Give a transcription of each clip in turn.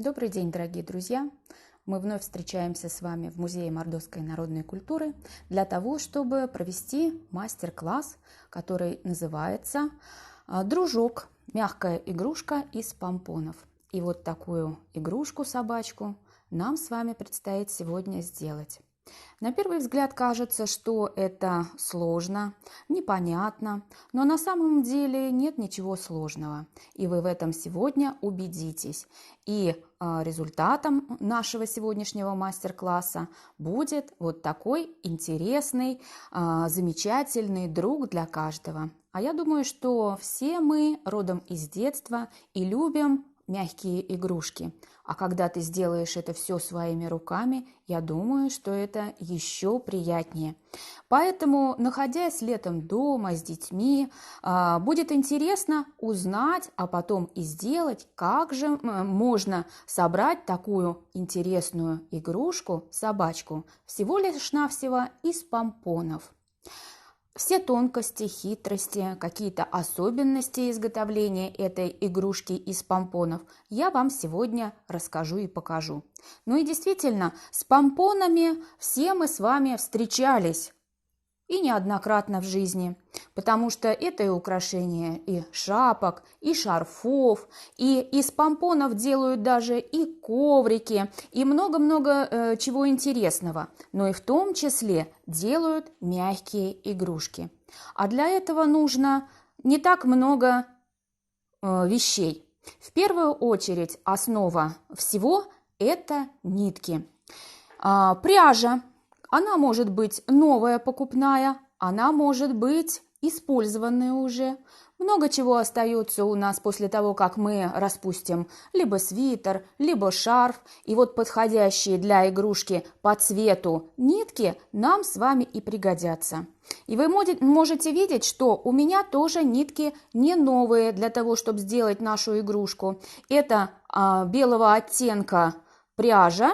Добрый день, дорогие друзья! Мы вновь встречаемся с вами в Музее мордовской народной культуры для того, чтобы провести мастер-класс, который называется «Дружок. Мягкая игрушка из помпонов». И вот такую игрушку-собачку нам с вами предстоит сегодня сделать. На первый взгляд кажется, что это сложно, непонятно, но на самом деле нет ничего сложного. И вы в этом сегодня убедитесь. И результатом нашего сегодняшнего мастер-класса будет вот такой интересный, замечательный друг для каждого. А я думаю, что все мы родом из детства и любим мягкие игрушки. А когда ты сделаешь это все своими руками, я думаю, что это еще приятнее. Поэтому, находясь летом дома с детьми, будет интересно узнать, а потом и сделать, как же можно собрать такую интересную игрушку, собачку, всего лишь навсего из помпонов. Все тонкости, хитрости, какие-то особенности изготовления этой игрушки из помпонов я вам сегодня расскажу и покажу. Ну и действительно, с помпонами все мы с вами встречались. И неоднократно в жизни, потому что это и украшения и шапок, и шарфов, и из помпонов делают даже и коврики, и много-много чего интересного, но и в том числе делают мягкие игрушки. А для этого нужно не так много вещей. В первую очередь основа всего – это нитки. Пряжа. Она может быть новая, покупная, она может быть использованная уже. Много чего остается у нас после того, как мы распустим либо свитер, либо шарф. И вот подходящие для игрушки по цвету нитки нам с вами и пригодятся. И вы можете видеть, что у меня тоже нитки не новые для того, чтобы сделать нашу игрушку. Это белого оттенка пряжа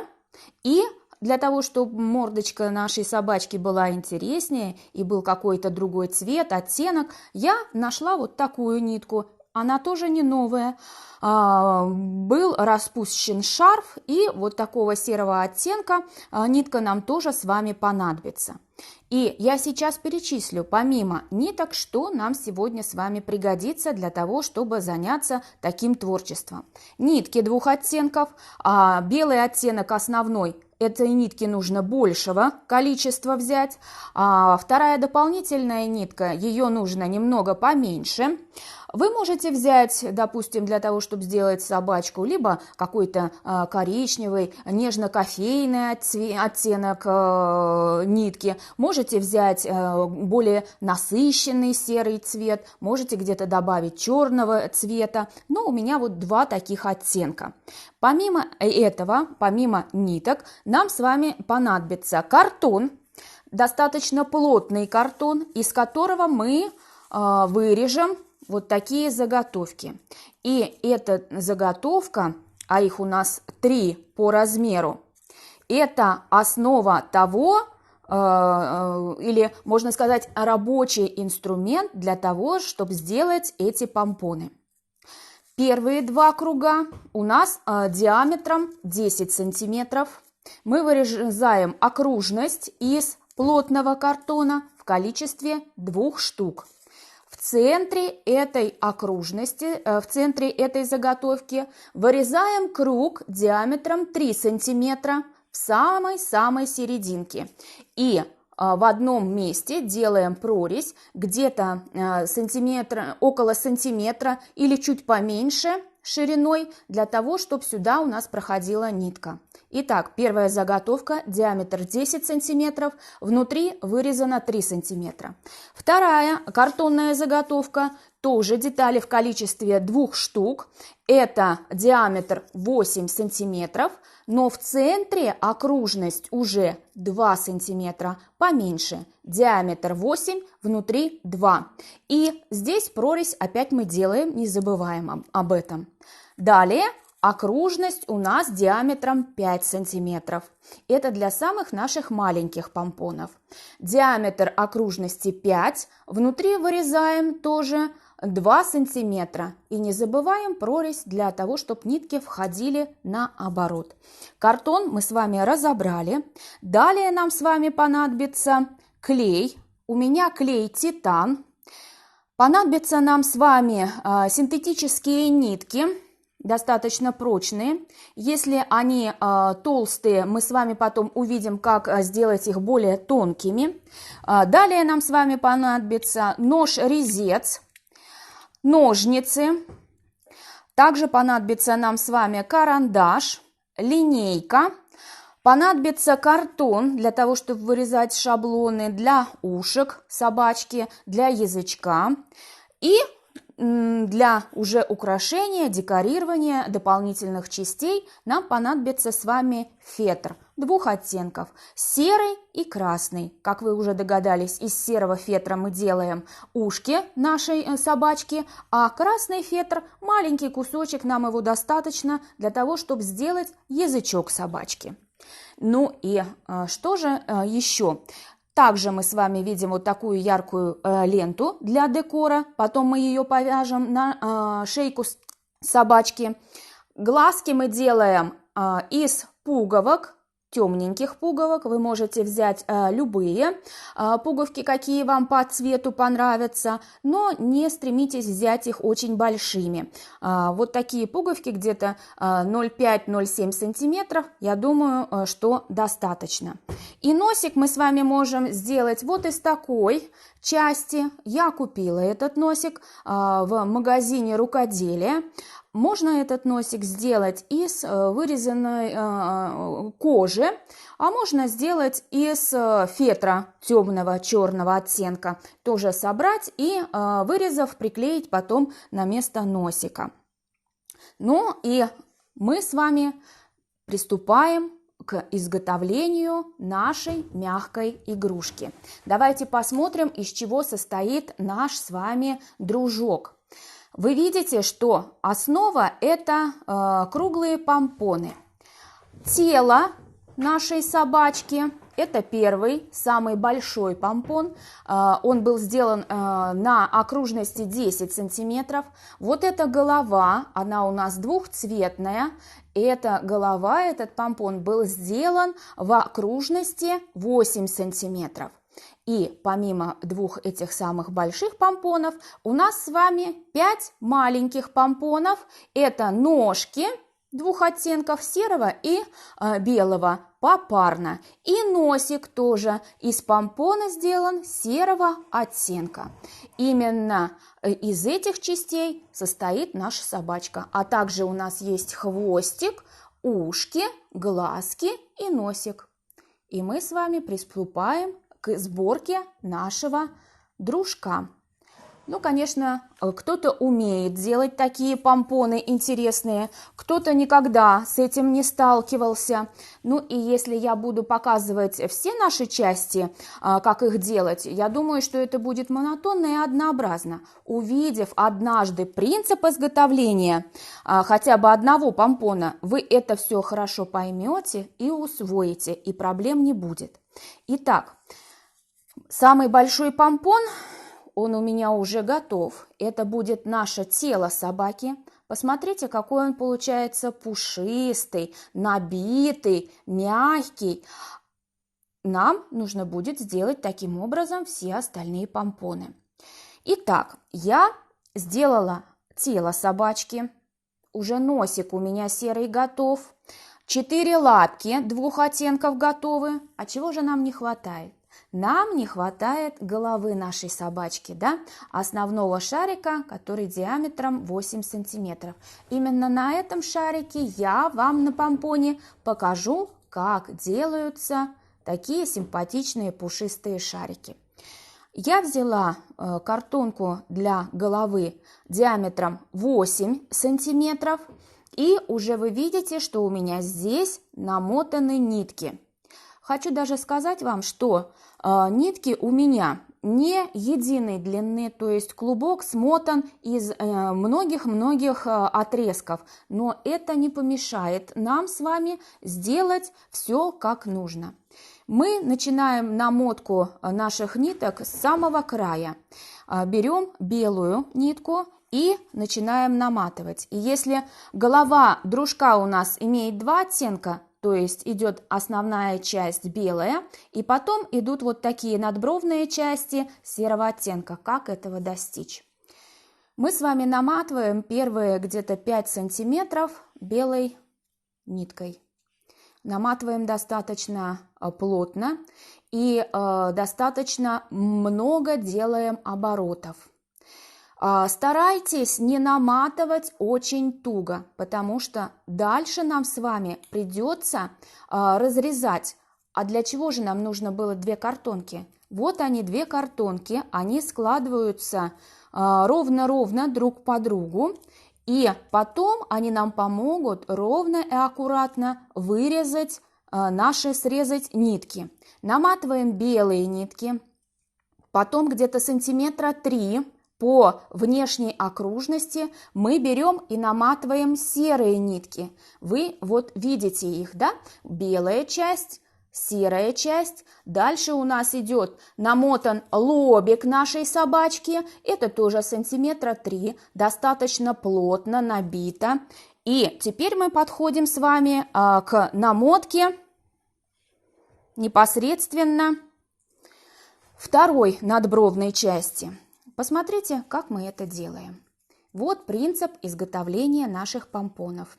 и для того, чтобы мордочка нашей собачки была интереснее и был какой-то другой цвет, оттенок, я нашла вот такую нитку. Она тоже не новая. Был распущен шарф, и вот такого серого оттенка нитка нам тоже с вами понадобится. И я сейчас перечислю, помимо ниток, что нам сегодня с вами пригодится для того, чтобы заняться таким творчеством. Нитки двух оттенков, белый оттенок основной. Этой нитки нужно большего количества взять. Вторая дополнительная нитка, ее нужно немного поменьше. Вы можете взять, допустим, для того, чтобы сделать собачку, либо какой-то коричневый, нежно-кофейный оттенок нитки. Можете взять более насыщенный серый цвет, можете где-то добавить черного цвета. Но у меня вот два таких оттенка. Помимо этого, помимо ниток, нам с вами понадобится картон, достаточно плотный картон, из которого мы вырежем вот такие заготовки. И эта заготовка, а их у нас 3 по размеру, это основа того, или, можно сказать, рабочий инструмент для того, чтобы сделать эти помпоны. Первые 2 круга у нас диаметром 10 сантиметров. Мы вырезаем окружность из плотного картона в количестве 2 штук. В центре этой окружности, в центре этой заготовки вырезаем круг диаметром 3 сантиметра в самой-самой серединке. И в одном месте делаем прорезь где-то около сантиметра или чуть поменьше шириной, для того, чтобы сюда у нас проходила нитка. Итак, первая заготовка, диаметр 10 сантиметров, внутри вырезано 3 сантиметра. Вторая картонная заготовка, тоже детали в количестве 2 штук, это диаметр 8 сантиметров, но в центре окружность уже 2 сантиметра поменьше, диаметр 8, внутри 2. И здесь прорезь опять мы делаем, не забываем об этом. Далее окружность у нас диаметром 5 сантиметров. Это для самых наших маленьких помпонов. Диаметр окружности 5, внутри вырезаем тоже 2 сантиметра. И не забываем прорезь для того, чтобы нитки входили наоборот. Картон мы с вами разобрали. Далее нам с вами понадобится клей. У меня клей титан. Понадобятся нам с вами синтетические нитки, достаточно прочные. Если они толстые, мы с вами потом увидим, как сделать их более тонкими. Далее нам с вами понадобится нож-резец, ножницы. Также понадобится нам с вами карандаш, линейка. Понадобится картон для того, чтобы вырезать шаблоны для ушек собачки, для язычка. И для уже украшения, декорирования дополнительных частей нам понадобится с вами фетр 2 оттенков, серый и красный. Как вы уже догадались, из серого фетра мы делаем ушки нашей собачки, а красный фетр, маленький кусочек, нам его достаточно для того, чтобы сделать язычок собачки. Ну и что же еще? Также мы с вами видим вот такую яркую ленту для декора. Потом мы ее повяжем на шейку собачки. Глазки мы делаем из пуговок, темненьких пуговок. Вы можете взять любые пуговки, какие вам по цвету понравятся, но не стремитесь взять их очень большими. Вот такие пуговки где-то 0,5-0,7 сантиметров, я думаю, что достаточно. И носик мы с вами можем сделать вот из такой части. Я купила этот носик в магазине рукоделия. Можно этот носик сделать из вырезанной кожи, а можно сделать из фетра темного черного оттенка. Тоже собрать и, вырезав, приклеить потом на место носика. Ну и мы с вами приступаем к изготовлению нашей мягкой игрушки. Давайте посмотрим, из чего состоит наш с вами дружок. Вы видите, что основа – это круглые помпоны. Тело нашей собачки – это первый, самый большой помпон. Он был сделан на окружности 10 сантиметров. Вот эта голова, она у нас двухцветная. Эта голова, этот помпон был сделан в окружности 8 сантиметров. И помимо 2 этих самых больших помпонов, у нас с вами 5 маленьких помпонов. Это ножки 2 оттенков серого и белого попарно. И носик тоже из помпона сделан серого оттенка. Именно из этих частей состоит наша собачка. А также у нас есть хвостик, ушки, глазки и носик. И мы с вами приступаем к сборке нашего дружка. Ну, конечно, кто-то умеет делать такие помпоны интересные, кто-то никогда с этим не сталкивался. Ну, и если я буду показывать все наши части, как их делать, я думаю, что это будет монотонно и однообразно. Увидев однажды принцип изготовления хотя бы одного помпона, вы это все хорошо поймете и усвоите, и проблем не будет. Итак, самый большой помпон, он у меня уже готов. Это будет наше тело собаки. Посмотрите, какой он получается пушистый, набитый, мягкий. Нам нужно будет сделать таким образом все остальные помпоны. Итак, я сделала тело собачки. Уже носик у меня серый готов. 4 лапки 2 оттенков готовы. А чего же нам не хватает? Нам не хватает головы нашей собачки, да? Основного шарика, который диаметром 8 сантиметров. Именно на этом шарике я вам на помпоне покажу, как делаются такие симпатичные пушистые шарики. Я взяла картонку для головы диаметром 8 сантиметров. И уже вы видите, что у меня здесь намотаны нитки. Хочу даже сказать вам, что нитки у меня не единой длины, то есть клубок смотан из многих-многих отрезков, но это не помешает нам с вами сделать все как нужно. Мы начинаем намотку наших ниток с самого края. берем белую нитку и начинаем наматывать. И если голова дружка у нас имеет два оттенка, то есть идет основная часть белая, и потом идут вот такие надбровные части серого оттенка. Как этого достичь? Мы с вами наматываем первые где-то 5 сантиметров белой ниткой. Наматываем достаточно плотно и достаточно много делаем оборотов. Старайтесь не наматывать очень туго, потому что дальше нам с вами придется разрезать. А для чего же нам нужно было 2 картонки? Вот они, 2 картонки, они складываются ровно-ровно друг по другу. И потом они нам помогут ровно и аккуратно вырезать срезать нитки. Наматываем белые нитки, потом где-то сантиметра 3 по внешней окружности мы берем и наматываем серые нитки. Вы вот видите их, да? Белая часть, серая часть. Дальше у нас идет намотан лобик нашей собачки. Это тоже сантиметра 3, достаточно плотно набито. И теперь мы подходим с вами к намотке непосредственно второй надбровной части. Посмотрите, как мы это делаем. Вот принцип изготовления наших помпонов.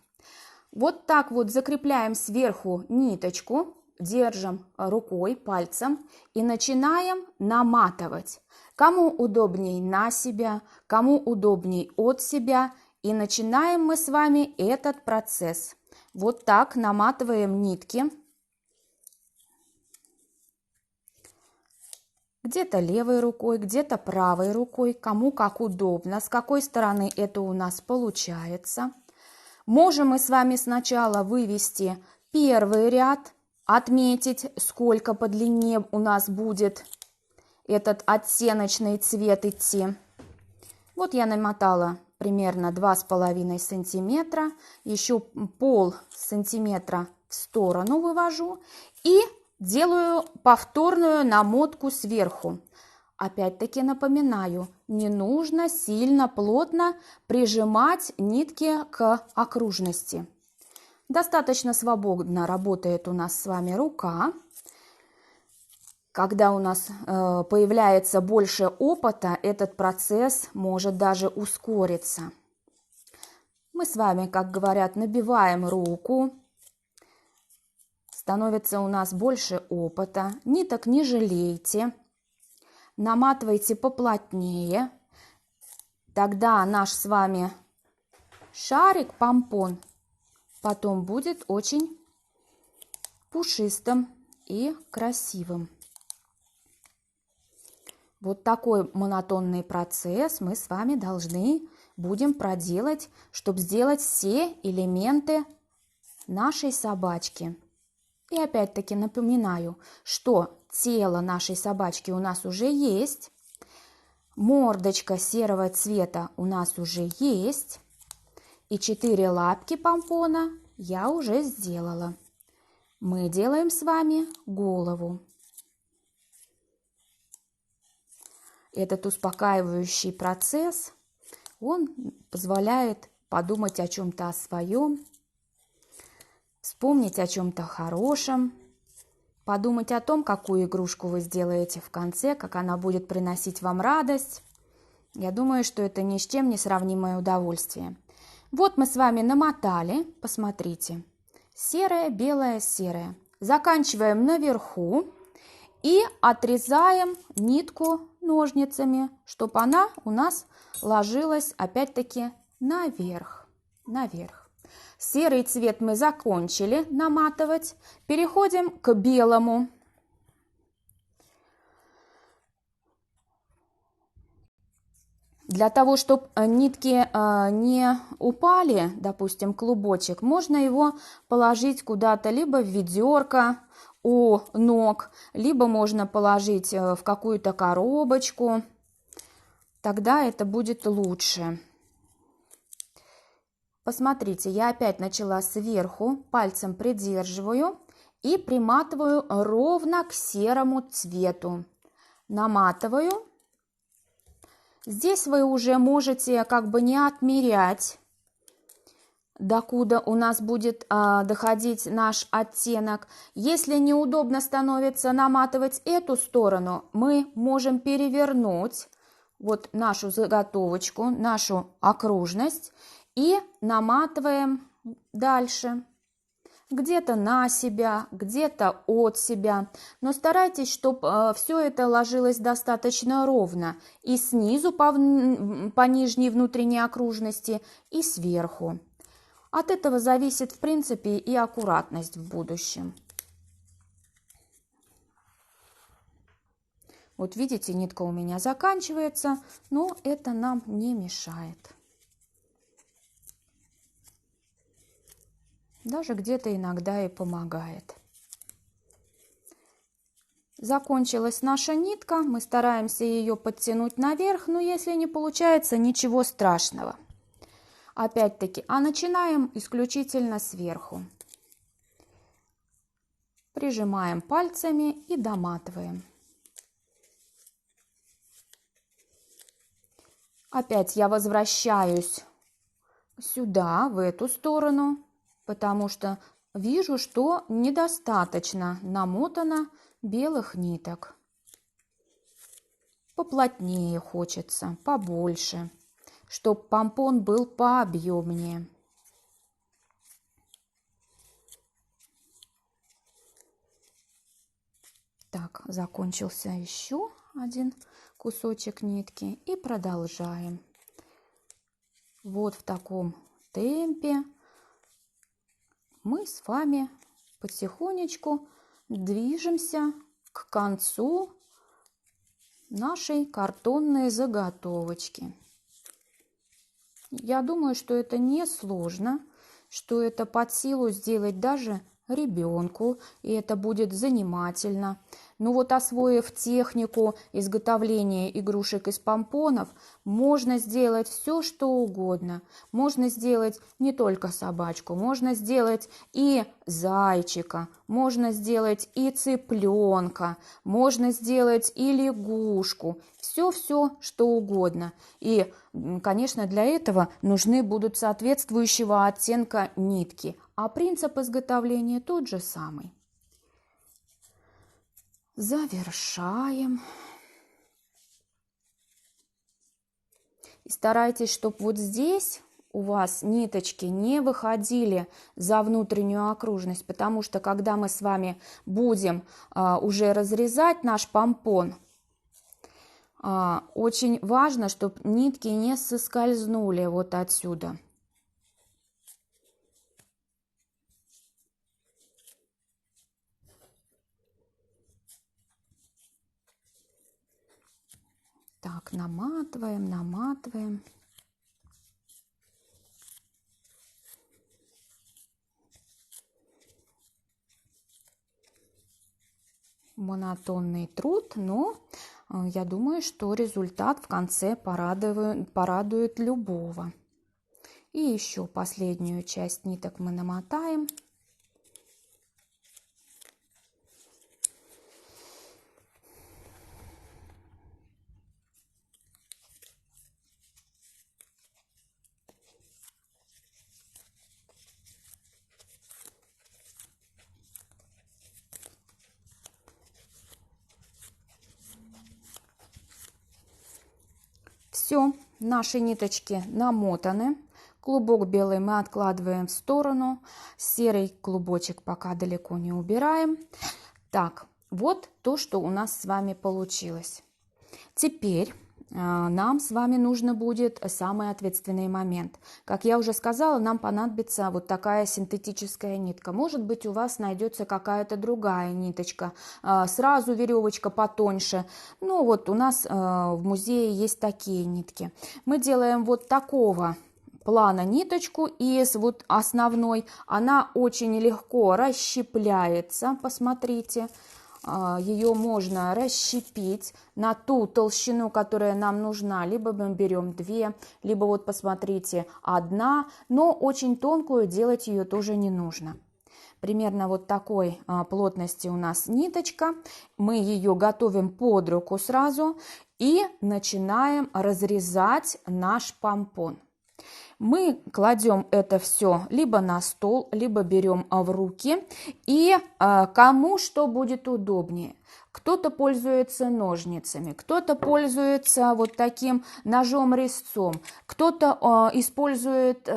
Вот так вот закрепляем сверху ниточку, держим рукой, пальцем и начинаем наматывать. Кому удобней на себя, кому удобней от себя. И начинаем мы с вами этот процесс. Вот так наматываем нитки. Где-то левой рукой, где-то правой рукой, кому как удобно, с какой стороны это у нас получается. Можем мы с вами сначала вывести первый ряд, отметить, сколько по длине у нас будет этот оттеночный цвет идти. Вот я намотала примерно 2,5 сантиметра, еще пол сантиметра в сторону вывожу и делаю повторную намотку сверху. Опять-таки напоминаю, не нужно сильно плотно прижимать нитки к окружности. Достаточно свободно работает у нас с вами рука. Когда у нас появляется больше опыта, этот процесс может даже ускориться. Мы с вами, как говорят, набиваем руку. Становится у нас больше опыта. Ниток не жалейте. Наматывайте поплотнее. Тогда наш с вами шарик, помпон, потом будет очень пушистым и красивым. Вот такой монотонный процесс мы с вами должны будем проделать, чтобы сделать все элементы нашей собачки. И опять-таки напоминаю, что тело нашей собачки у нас уже есть, мордочка серого цвета у нас уже есть, и 4 лапки помпона я уже сделала. Мы делаем с вами голову. Этот успокаивающий процесс, он позволяет подумать о чем-то о своем, вспомнить о чем-то хорошем, подумать о том, какую игрушку вы сделаете в конце, как она будет приносить вам радость. Я думаю, что это ни с чем не сравнимое удовольствие. Вот мы с вами намотали, посмотрите, серое, белое, серое. Заканчиваем наверху и отрезаем нитку ножницами, чтобы она у нас ложилась опять-таки наверх. Серый цвет мы закончили наматывать. Переходим к белому. Для того, чтобы нитки не упали, допустим, клубочек, можно его положить куда-то либо в ведерко у ног, либо можно положить в какую-то коробочку. Тогда это будет лучше. Посмотрите, я опять начала сверху, пальцем придерживаю и приматываю ровно к серому цвету. Наматываю Здесь вы уже можете как бы не отмерять, докуда у нас будет доходить наш оттенок. Если неудобно становится наматывать эту сторону, мы можем перевернуть вот нашу заготовочку, нашу окружность и наматываем дальше. Где-то на себя, где-то от себя. Но старайтесь, чтобы все это ложилось достаточно ровно. И снизу по нижней внутренней окружности, и сверху. От этого зависит, в принципе, и аккуратность в будущем. Вот видите, нитка у меня заканчивается, но это нам не мешает. Даже где-то иногда и помогает. Закончилась наша нитка, мы стараемся ее подтянуть наверх, но если не получается, ничего страшного. Опять-таки, начинаем исключительно сверху. Прижимаем пальцами и доматываем. Опять я возвращаюсь сюда, в эту сторону, потому что вижу, что недостаточно намотано белых ниток. Поплотнее хочется, побольше, чтобы помпон был пообъемнее. Так, закончился еще один кусочек нитки и продолжаем. Вот в таком темпе мы с вами потихонечку движемся к концу нашей картонной заготовочки. Я думаю, что это не сложно, что это под силу сделать даже ребенку, и это будет занимательно. Но вот освоив технику изготовления игрушек из помпонов, можно сделать все, что угодно. Можно сделать не только собачку, можно сделать и зайчика, можно сделать и цыпленка, можно сделать и лягушку. Все, что угодно. И, конечно, для этого нужны будут соответствующего оттенка нитки. А принцип изготовления тот же самый. Завершаем. И старайтесь, чтобы вот здесь у вас ниточки не выходили за внутреннюю окружность, потому что когда мы с вами будем уже разрезать наш помпон, очень важно, чтобы нитки не соскользнули вот отсюда. Так, наматываем. Монотонный труд, но я думаю, что результат в конце порадует любого. И еще последнюю часть ниток мы намотаем. Все, наши ниточки намотаны. Клубок белый мы откладываем в сторону. Серый клубочек пока далеко не убираем. Так, вот то, что у нас с вами получилось. Теперь нам с вами нужно будет самый ответственный момент. Как я уже сказала, нам понадобится вот такая синтетическая нитка. Может быть, у вас найдется какая-то другая ниточка, сразу веревочка потоньше. Но вот у нас в музее есть такие нитки. Мы делаем вот такого плана ниточку из вот основной. Она очень легко расщепляется, посмотрите. Ее можно расщепить на ту толщину, которая нам нужна. Либо мы берем две, либо вот посмотрите, одна, но очень тонкую делать ее тоже не нужно. Примерно вот такой плотности у нас ниточка. Мы ее готовим под руку сразу и начинаем разрезать наш помпон. Мы кладем это все либо на стол, либо берем в руки, и кому что будет удобнее. Кто-то пользуется ножницами, кто-то пользуется вот таким ножом-резцом, кто-то использует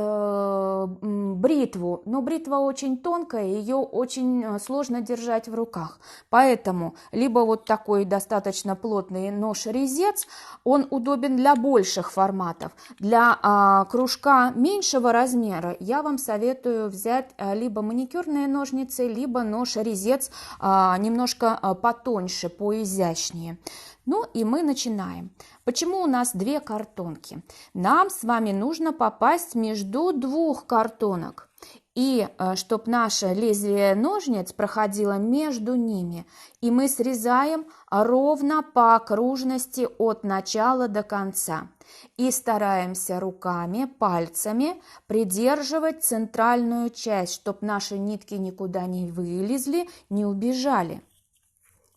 бритву, но бритва очень тонкая, ее очень сложно держать в руках. Поэтому либо вот такой достаточно плотный нож-резец, он удобен для больших форматов. Для кружка меньшего размера я вам советую взять либо маникюрные ножницы, либо нож-резец немножко потоньше, поизящнее. Ну и мы начинаем. Почему у нас две картонки? Нам с вами нужно попасть между двух картонок. И чтобы наше лезвие ножниц проходило между ними. И мы срезаем ровно по окружности от начала до конца. И стараемся руками, пальцами придерживать центральную часть, чтобы наши нитки никуда не вылезли, не убежали.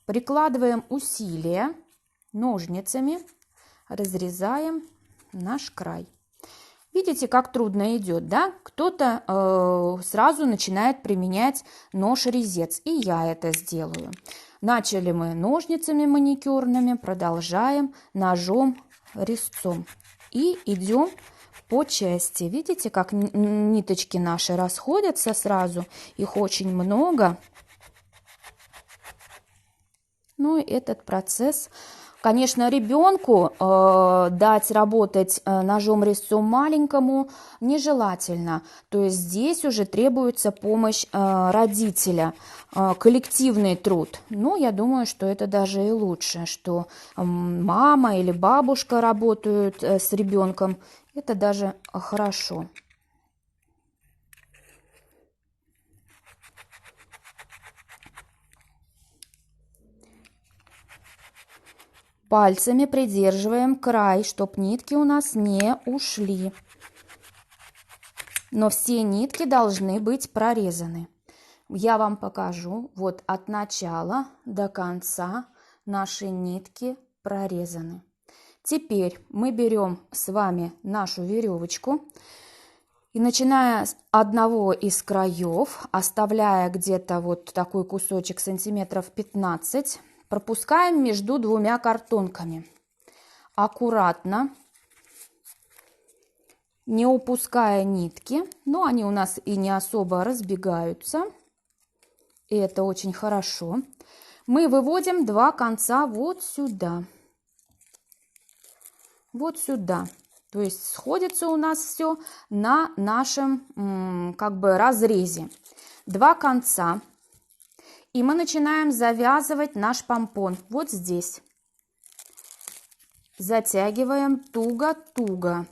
Прикладываем усилия ножницами, разрезаем наш край. Видите, как трудно идет, да? Кто-то сразу начинает применять нож-резец, и я это сделаю. Начали мы ножницами маникюрными, продолжаем ножом-резцом. И идем по части. Видите, как ниточки наши расходятся сразу? Их очень много. Ну и этот процесс, конечно, ребенку дать работать ножом-резцом маленькому нежелательно. То есть здесь уже требуется помощь родителя, коллективный труд. Но я думаю, что это даже и лучше, что мама или бабушка работают с ребенком. Это даже хорошо. Пальцами придерживаем край, чтобы нитки у нас не ушли. Но все нитки должны быть прорезаны. Я вам покажу. Вот от начала до конца наши нитки прорезаны. Теперь мы берем с вами нашу веревочку и, начиная с одного из краев, оставляя где-то вот такой кусочек сантиметров 15, пропускаем между двумя картонками. Аккуратно, не упуская нитки, но они у нас и не особо разбегаются. И это очень хорошо. Мы выводим два конца вот сюда. Вот сюда. То есть сходится у нас все на нашем как бы разрезе. Два конца. И мы начинаем завязывать наш помпон вот здесь. Затягиваем туго-туго.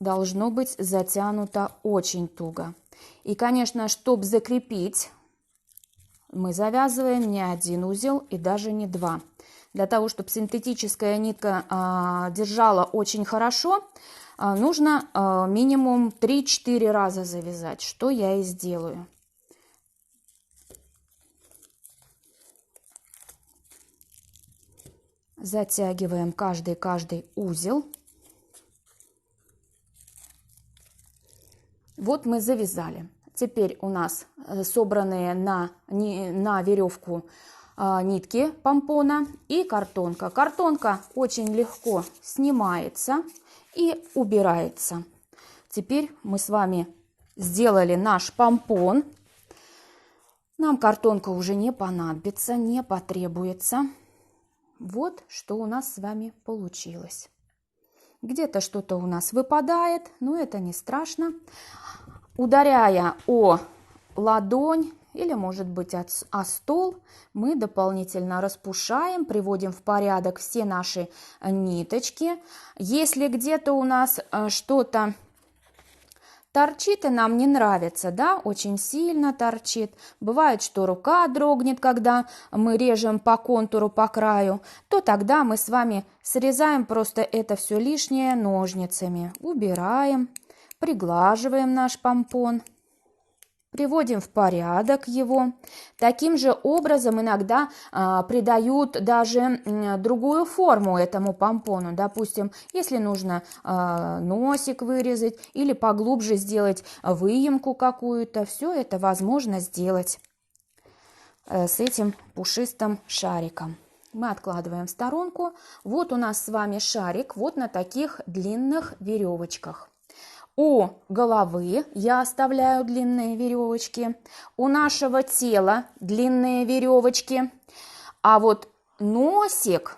Должно быть затянуто очень туго. И, конечно, чтобы закрепить, мы завязываем не один узел и даже не два. Для того, чтобы синтетическая нитка держала очень хорошо, нужно минимум 3-4 раза завязать, что я и сделаю. Затягиваем каждый узел. Вот мы завязали. Теперь у нас собранные на веревку нитки помпона и картонка. Картонка очень легко снимается и убирается. Теперь мы с вами сделали наш помпон. Нам картонка уже не понадобится, не потребуется. Вот что у нас с вами получилось. Где-то что-то у нас выпадает, но это не страшно. Ударяя о ладонь или, может быть, о стол, мы дополнительно распушаем, приводим в порядок все наши ниточки. Если где-то у нас что-то торчит и нам не нравится, да, очень сильно торчит. Бывает, что рука дрогнет, когда мы режем по контуру, по краю, то тогда мы с вами срезаем просто это все лишнее ножницами. Убираем, приглаживаем наш помпон. приводим в порядок его. Таким же образом иногда придают даже другую форму этому помпону. Допустим, если нужно носик вырезать или поглубже сделать выемку какую-то, все это возможно сделать с этим пушистым шариком. Мы откладываем в сторонку. Вот у нас с вами шарик вот на таких длинных веревочках. У головы я оставляю длинные веревочки, у нашего тела длинные веревочки, а вот носик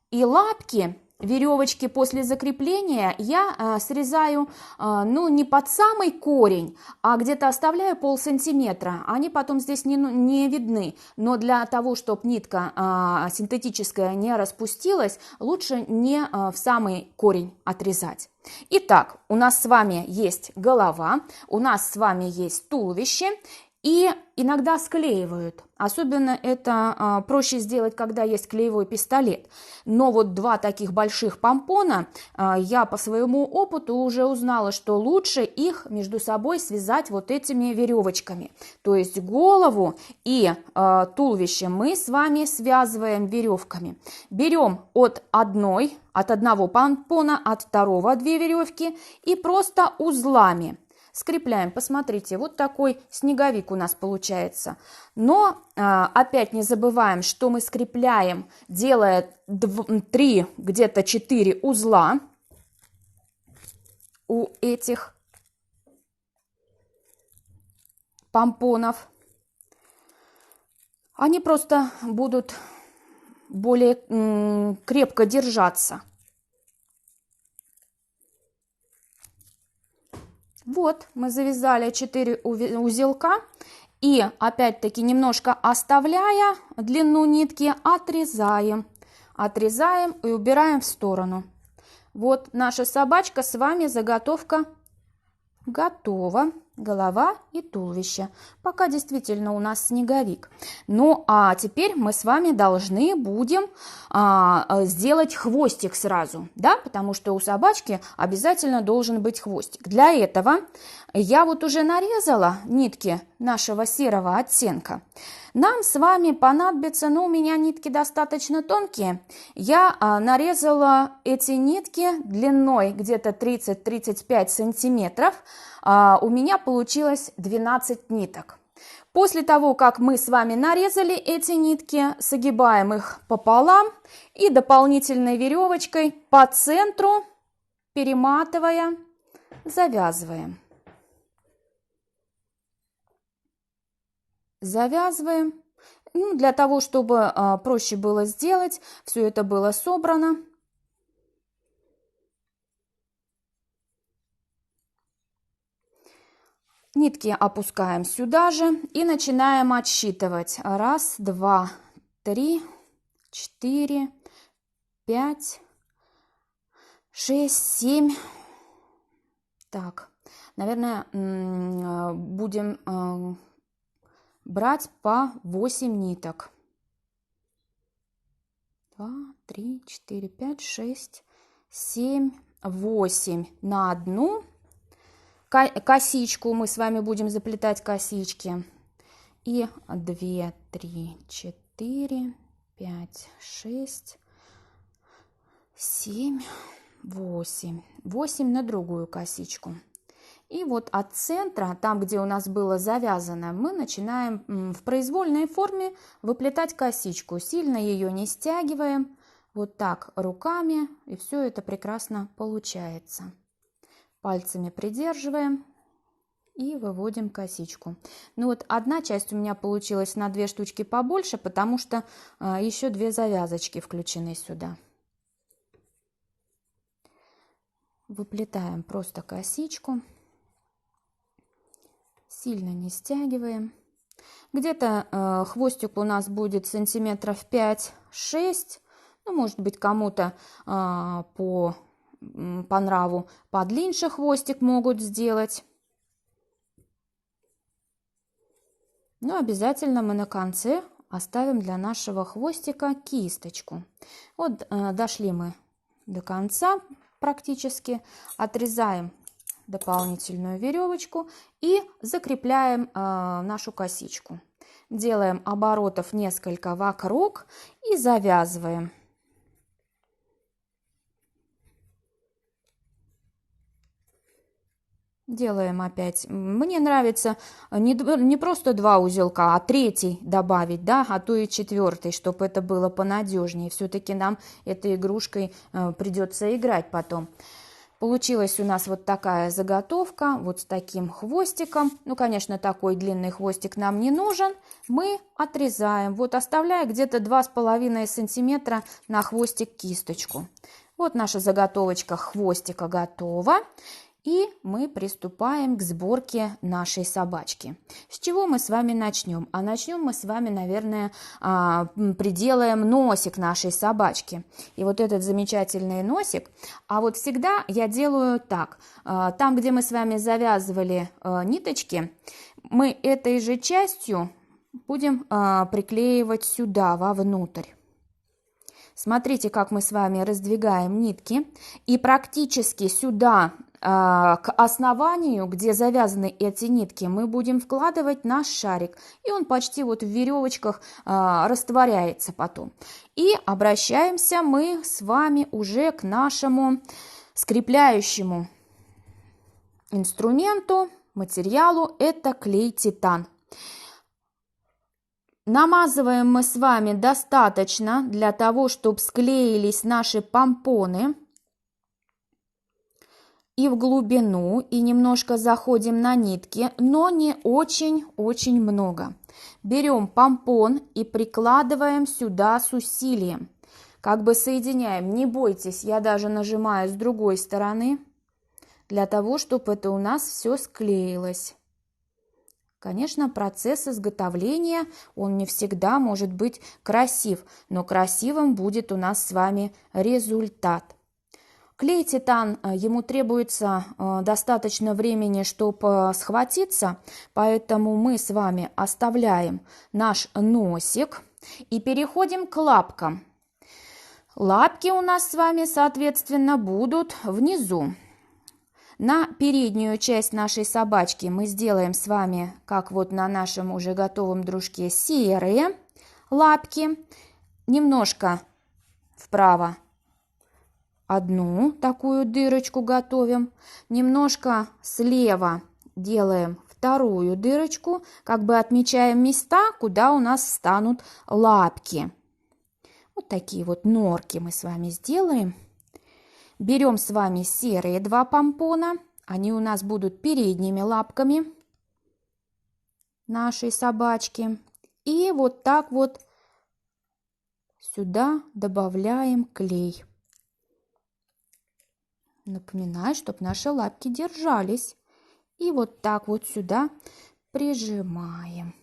и лапки, веревочки после закрепления я срезаю, ну, не под самый корень, а где-то оставляю полсантиметра. Они потом здесь не видны, но для того, чтобы нитка синтетическая не распустилась, лучше не в самый корень отрезать. Итак, у нас с вами есть голова, у нас с вами есть туловище, и иногда склеивают. Особенно это проще сделать, когда есть клеевой пистолет. Но вот два таких больших помпона, я по своему опыту уже узнала, что лучше их между собой связать вот этими веревочками. То есть голову и туловище мы с вами связываем веревками. Берем от одного помпона, от второго 2 веревки и просто узлами скрепляем. Посмотрите, вот такой снеговик у нас получается. Но опять не забываем, что мы скрепляем, делая 3, где-то 4 узла у этих помпонов. Они просто будут более крепко держаться. Вот, мы завязали 4 узелка и опять-таки немножко оставляя длину нитки, отрезаем и убираем в сторону. Вот наша собачка с вами, заготовка готова. Голова и туловище. Пока действительно у нас снеговик. Ну а теперь мы с вами должны будем сделать хвостик сразу, да, потому что у собачки обязательно должен быть хвостик. Для этого я вот уже нарезала нитки нашего серого оттенка. Нам с вами понадобится, ну, у меня нитки достаточно тонкие. Я нарезала эти нитки длиной где-то 30-35 сантиметров. У меня получилось 12 ниток. После того, как мы с вами нарезали эти нитки, согибаем их пополам и дополнительной веревочкой по центру, перематывая, завязываем. Завязываем. Ну, для того, чтобы проще было сделать, все это было собрано. Нитки опускаем сюда же и начинаем отсчитывать. 1, 2, 3, 4, 5, 6, 7. Так, наверное, будем брать по 8 ниток. 2, 3, 4, 5, 6, 7, 8 на одну. Косичку мы с вами будем заплетать косички. И 2, 3, 4, 5, 6, 7, 8. 8 на другую косичку. И вот от центра, там, где у нас было завязано, мы начинаем в произвольной форме выплетать косичку. Сильно ее не стягиваем. Вот так руками, и все это прекрасно получается. Пальцами придерживаем и выводим косичку. Ну вот одна часть у меня получилась на 2 штучки побольше, потому что еще 2 завязочки включены сюда. Выплетаем просто косичку. Сильно не стягиваем. Где-то хвостик у нас будет сантиметров 5-6. Ну, может быть, кому-то по нраву подлиннее хвостик могут сделать. Но обязательно мы на конце оставим для нашего хвостика кисточку. Вот дошли мы до конца практически. Отрезаем дополнительную веревочку и закрепляем нашу косичку. Делаем оборотов несколько вокруг и завязываем. Делаем опять. Мне нравится не просто 2 узелка, а 3 добавить, да, а то и 4, чтобы это было понадежнее. Все-таки нам этой игрушкой придется играть потом. Получилась у нас вот такая заготовка, вот с таким хвостиком. Ну, конечно, такой длинный хвостик нам не нужен. Мы отрезаем, вот оставляя где-то 2,5 сантиметра на хвостик кисточку. Вот наша заготовочка хвостика готова. И мы приступаем к сборке нашей собачки. С чего мы с вами начнем? А начнем мы с вами, наверное, приделаем носик нашей собачки. И вот этот замечательный носик. А вот всегда я делаю так. Там, где мы с вами завязывали ниточки, мы этой же частью будем приклеивать сюда, вовнутрь. Смотрите, как мы с вами раздвигаем нитки. И практически сюда, к основанию, где завязаны эти нитки, мы будем вкладывать наш шарик. И он почти вот в веревочках растворяется потом. И обращаемся мы с вами уже к нашему скрепляющему инструменту, материалу. Это клей-титан. Намазываем мы с вами достаточно для того, чтобы склеились наши помпоны. И в глубину, и немножко заходим на нитки, но не очень-очень много. Берем помпон и прикладываем сюда с усилием. Как бы соединяем. Не бойтесь, я даже нажимаю с другой стороны, для того, чтобы это у нас все склеилось. Конечно, процесс изготовления, он не всегда может быть красив, но красивым будет у нас с вами результат. Клей-титан, ему требуется достаточно времени, чтобы схватиться, поэтому мы с вами оставляем наш носик и переходим к лапкам. Лапки у нас с вами, соответственно, будут внизу. На переднюю часть нашей собачки мы сделаем с вами, как вот на нашем уже готовом дружке, серые лапки. Немножко вправо одну такую дырочку готовим. Немножко слева делаем вторую дырочку. Как бы отмечаем места, куда у нас встанут лапки. Вот такие вот норки мы с вами сделаем. Берем с вами серые 2 помпона. Они у нас будут передними лапками нашей собачки. И вот так вот сюда добавляем клей. Напоминаю, чтобы наши лапки держались. И вот так вот сюда прижимаем.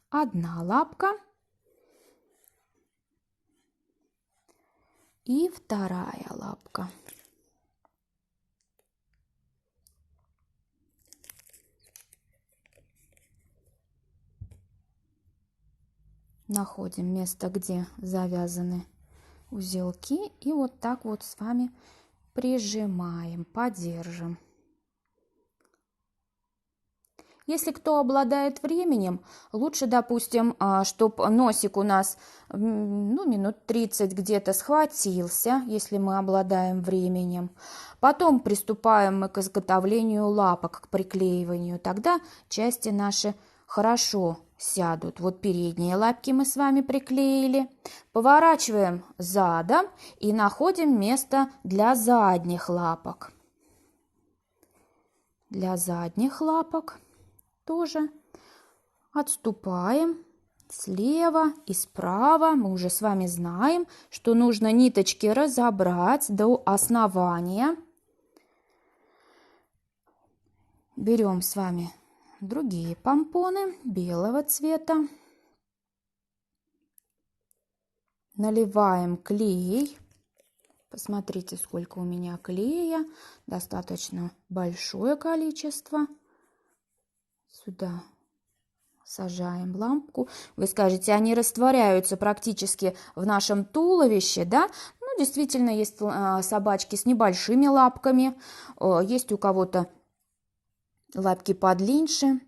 Одна лапка. И вторая лапка. Находим место, где завязаны узелки. И вот так вот с вами прижимаем, подержим. Если кто обладает временем, лучше, допустим, чтобы носик у нас минут 30 где-то схватился, если мы обладаем временем. Потом приступаем мы к изготовлению лапок, к приклеиванию. Тогда части наши хорошо сядут. Вот передние лапки мы с вами приклеили. Поворачиваем задом и находим место для задних лапок. Для задних лапок тоже отступаем слева и справа. Мы уже с вами знаем, что нужно ниточки разобрать до основания. Берем с вами другие помпоны белого цвета. Наливаем клей. Посмотрите, сколько у меня клея. Достаточно большое количество. Сюда сажаем лампку. Вы скажете, они растворяются практически в нашем туловище, да? Ну, действительно, есть собачки с небольшими лапками. Есть у кого-то лапки подлиннее.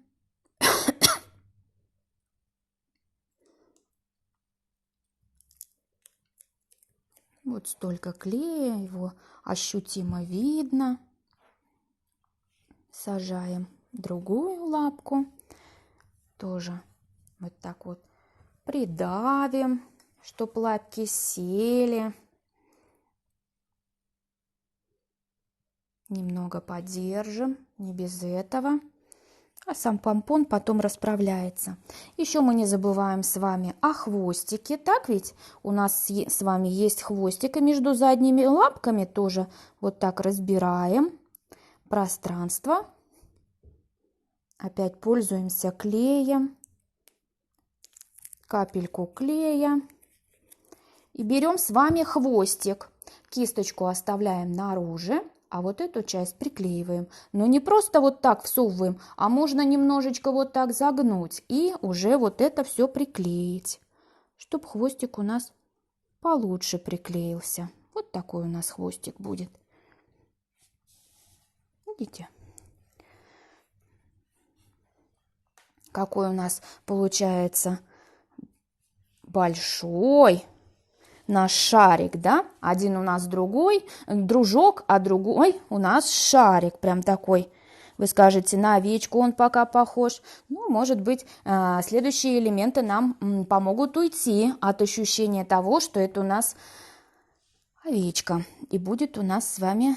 Вот столько клея, его ощутимо видно. Сажаем другую лапку. Тоже вот так вот придавим, чтобы лапки сели. Немного подержим, не без этого. А сам помпон потом расправляется. Еще мы не забываем с вами о хвостике. Так ведь у нас с вами есть хвостик, и между задними лапками тоже вот так разбираем пространство. Опять пользуемся клеем. Капельку клея. И берем с вами хвостик. Кисточку оставляем наружу. А вот эту часть приклеиваем. Но не просто вот так всовываем, а можно немножечко вот так загнуть и уже вот это все приклеить, чтобы хвостик у нас получше приклеился. Вот такой у нас хвостик будет. Видите? Какой у нас получается большой наш шарик, да? Один у нас другой, дружок, а другой у нас шарик. Прям такой. Вы скажете, на овечку он пока похож. Ну, может быть, следующие элементы нам помогут уйти от ощущения того, что это у нас овечка. И будет у нас с вами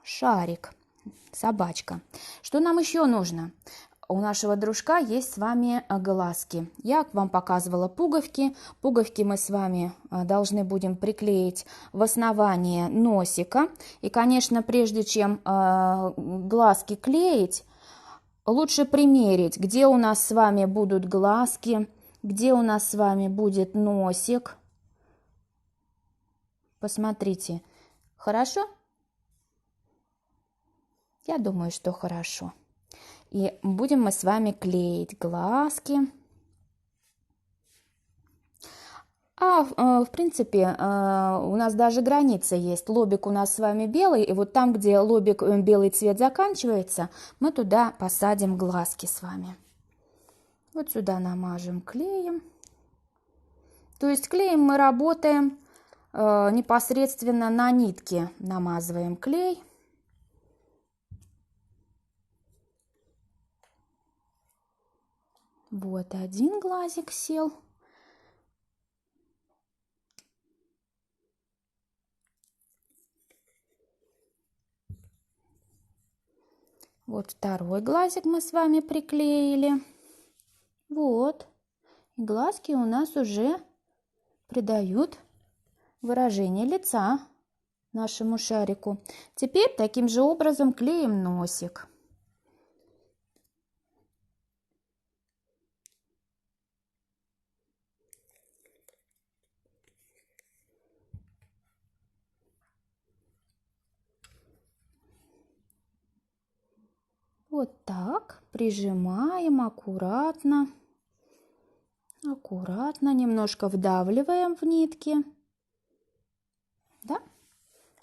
шарик, собачка. Что нам еще нужно? У нашего дружка есть с вами глазки. Я вам показывала пуговки. Пуговки мы с вами должны будем приклеить в основание носика. И, конечно, прежде чем глазки клеить, лучше примерить, где у нас с вами будут глазки, где у нас с вами будет носик. Посмотрите. Хорошо? Я думаю, что хорошо. И будем мы с вами клеить глазки. В принципе, у нас даже граница есть. Лобик у нас с вами белый, и вот там, где лобик белый цвет заканчивается, мы туда посадим глазки с вами. Вот сюда намажем клеем. То есть клеем мы работаем непосредственно на нитке. Намазываем клей. Вот один глазик сел. Вот второй глазик мы с вами приклеили. Вот. Глазки у нас уже придают выражение лица нашему шарику. Теперь таким же образом клеим носик. Вот так прижимаем аккуратно. Аккуратно, немножко вдавливаем в нитки. Да?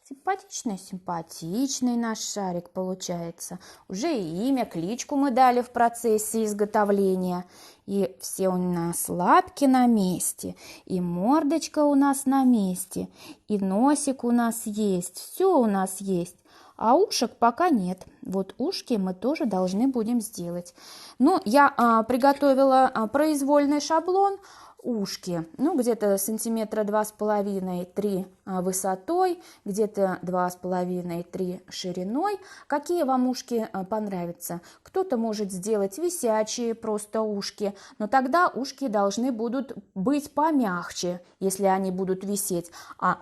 Симпатичный наш шарик получается. Уже и имя, кличку мы дали в процессе изготовления. И все у нас лапки на месте, и мордочка у нас на месте, и носик у нас есть, все у нас есть. А ушек пока нет. Вот ушки мы тоже должны будем сделать. Ну, я приготовила произвольный шаблон. Ушки, ну, где-то сантиметра 2,5-3 высотой, где-то 2,5-3 шириной. Какие вам ушки понравятся? Кто-то может сделать висячие просто ушки, но тогда ушки должны будут быть помягче, если они будут висеть. А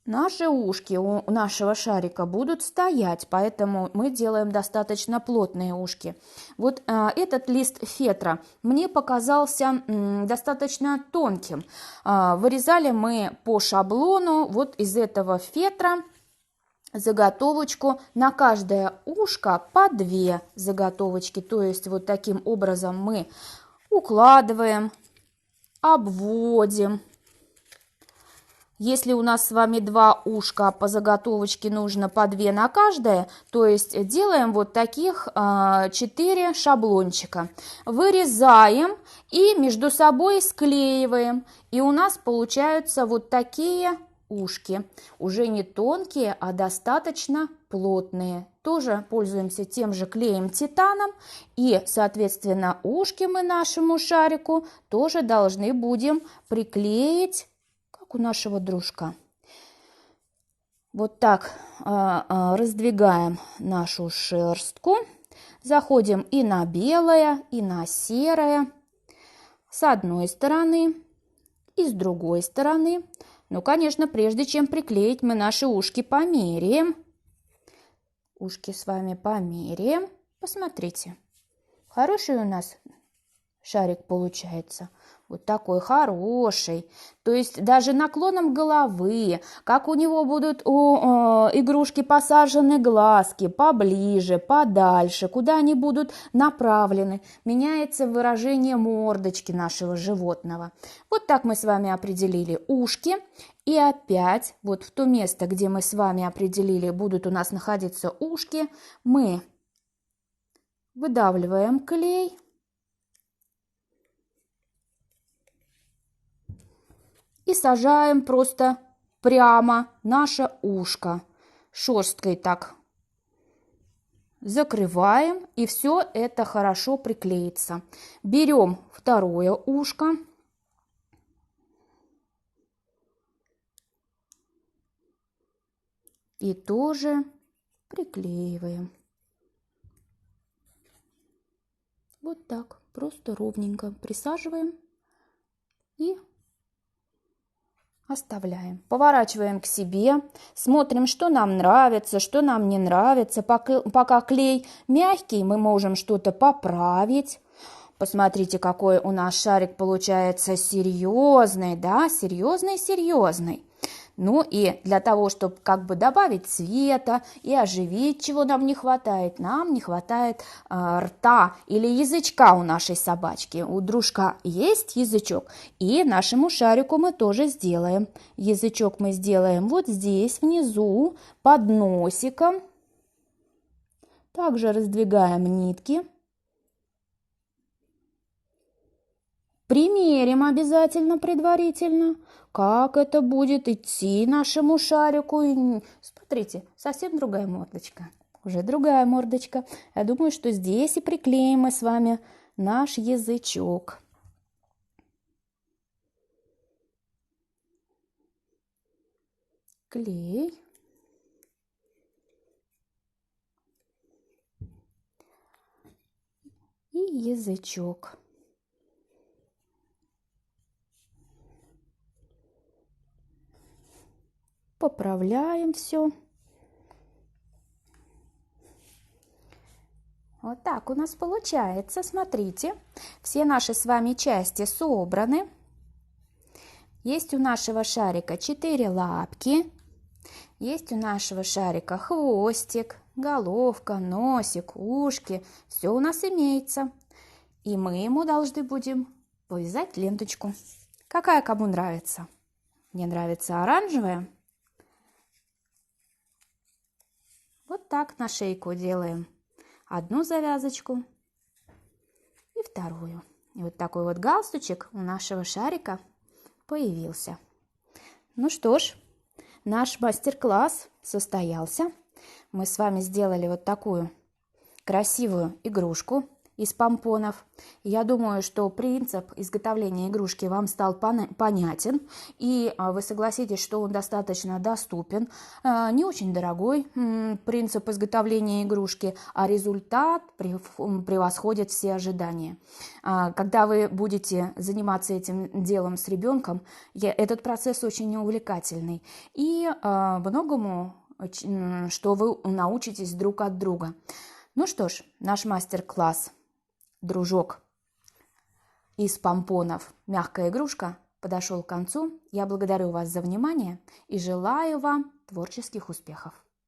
наши ушки у нашего шарика будут стоять, поэтому мы делаем достаточно плотные ушки. Вот этот лист фетра мне показался достаточно тонким. Вырезали мы по шаблону вот из этого фетра заготовочку на каждое ушко по 2 заготовочки. То есть вот таким образом мы укладываем, обводим. Если у нас с вами два ушка, по заготовочке нужно по 2 на каждое, то есть делаем вот таких 4 шаблончика. Вырезаем и между собой склеиваем. И у нас получаются вот такие ушки. Уже не тонкие, а достаточно плотные. Тоже пользуемся тем же клеем титаном. И, соответственно, ушки мы нашему шарику тоже должны будем приклеить, как у нашего дружка. Вот так раздвигаем нашу шерстку. Заходим и на белое, и на серое. С одной стороны и с другой стороны. Ну, конечно, прежде чем приклеить, мы наши ушки померяем. Ушки с вами померяем. Посмотрите. Хороший у нас шарик получается. Вот такой хороший. То есть даже наклоном головы, как у него будут игрушки посажены глазки поближе, подальше, куда они будут направлены, меняется выражение мордочки нашего животного. Вот так мы с вами определили ушки. И опять вот в то место, где мы с вами определили, будут у нас находиться ушки, мы выдавливаем клей. И сажаем просто прямо наше ушко. Шерсткой так закрываем, и все это хорошо приклеится. Берем второе ушко. И тоже приклеиваем. Вот так, просто ровненько присаживаем и оставляем. Поворачиваем к себе, смотрим, что нам нравится, что нам не нравится. Пока клей мягкий, мы можем что-то поправить. Посмотрите, какой у нас шарик получается серьезный, да, серьезный. Ну и для того, чтобы как бы добавить цвета и оживить, чего нам не хватает рта или язычка у нашей собачки. У дружка есть язычок, и нашему шарику мы тоже сделаем. Язычок мы сделаем вот здесь, внизу, под носиком. Также раздвигаем нитки. Примерим обязательно предварительно, как это будет идти нашему шарику. И смотрите, совсем другая мордочка. Уже другая мордочка. Я думаю, что здесь и приклеим мы с вами наш язычок. Клей. И язычок. Поправляем все. Вот так у нас получается. Смотрите, все наши с вами части собраны. Есть у нашего шарика 4 лапки. Есть у нашего шарика хвостик, головка, носик, ушки. Все у нас имеется. И мы ему должны будем повязать ленточку. Какая кому нравится? Мне нравится оранжевая. Вот так на шейку делаем одну завязочку и вторую. И вот такой вот галстучек у нашего шарика появился. Ну что ж, наш мастер-класс состоялся. Мы с вами сделали вот такую красивую игрушку из помпонов. Я думаю, что принцип изготовления игрушки вам стал понятен, и вы согласитесь, что он достаточно доступен, не очень дорогой принцип изготовления игрушки, а результат превосходит все ожидания. Когда вы будете заниматься этим делом с ребенком, этот процесс очень увлекательный, и многому, что вы научитесь друг от друга. Ну что ж, наш мастер-класс «Дружок из помпонов. Мягкая игрушка» подошел к концу. Я благодарю вас за внимание и желаю вам творческих успехов.